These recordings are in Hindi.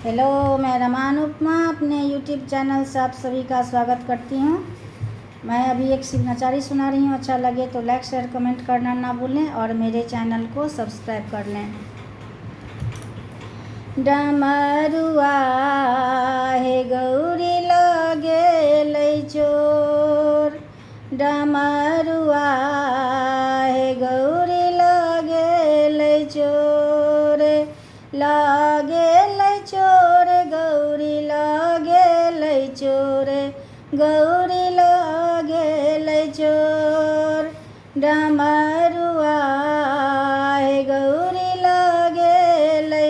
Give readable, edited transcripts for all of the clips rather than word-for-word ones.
हेलो, मैं रमान उपमा अपने यूट्यूब चैनल से आप सभी का स्वागत करती हूँ। मैं अभी एक शिव नचारी सुना रही हूँ। अच्छा लगे तो लाइक शेयर कमेंट करना ना भूलें और मेरे चैनल को सब्सक्राइब कर लें। डमरुआ हे गौरी लगे चोर, डमरुआ हे गौरी लगे चोर, लगे चोर गौरी लगे चोर, गौरी लगे चोर, डमरुआ हे गौरी लगे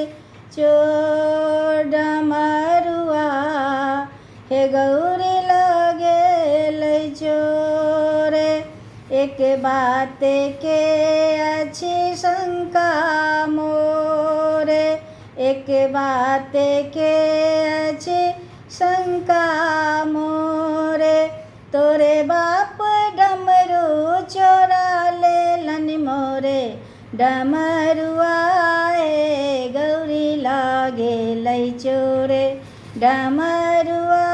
चोर, डमरुआ हे गौरी लगे चोर। एक बात के अच्छी शंका मोरे, एक बात के अच्छी शंका मोरे, तोरे बाप डमरू चोरा ले लन मोरे, डमरुआ हे गौरी लगे चोरे, डमरुआ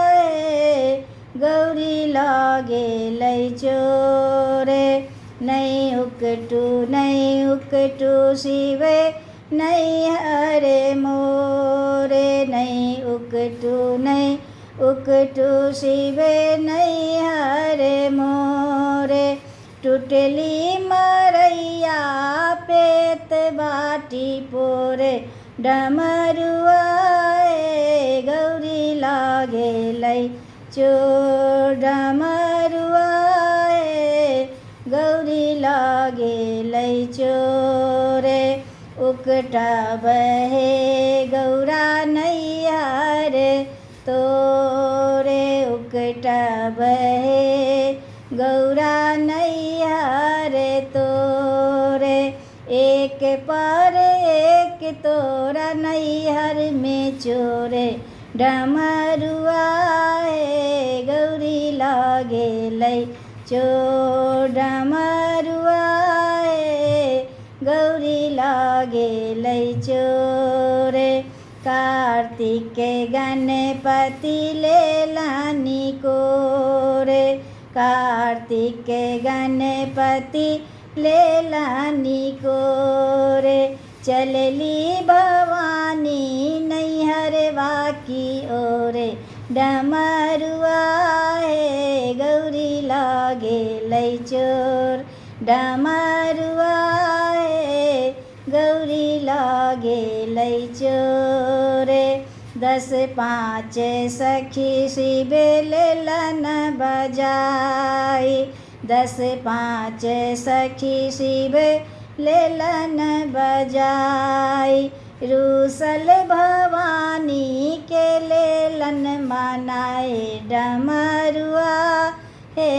हे गौरी लगे चोरे। नहीं उकटू शिवे नहीं हरे मोरे, नहीं उकटू शिवे नहीं हरे मोरे, टुटली मरैया पेट बाटी पोरे, डमरुआ हे गौरी लगे चोर, डमरुआ हे गौरी लगे चोरे। उकटा बहे गौरा नैयार तोरे, उकटा बहे गौरा नैयार तोरे, एक पर एक तोरा नैहर में चोरे, डमरुआ हे गौरी लगे चोर, डमरुआ हे गौरी लगे चोरे। कार्तिक गणपति ले लानी कोरे, कार्तिक गणपति ले लानी कोरे, चलली भवानी नैहरवा की ओरे, डमरुआ हे गौरी लगे चोर, डमरुआ हे गौरी लगे चोरे। 10-5 सखी शिव लेलन बजाई, 10-5 सखी शिव लेलन बजाई, रूसल भवानी के लेलन मनाए, डमरुआ हे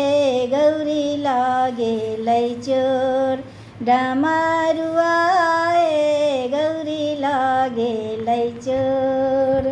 गौरी लगे चोर, डमरुआ हे गौरी लगे चोर।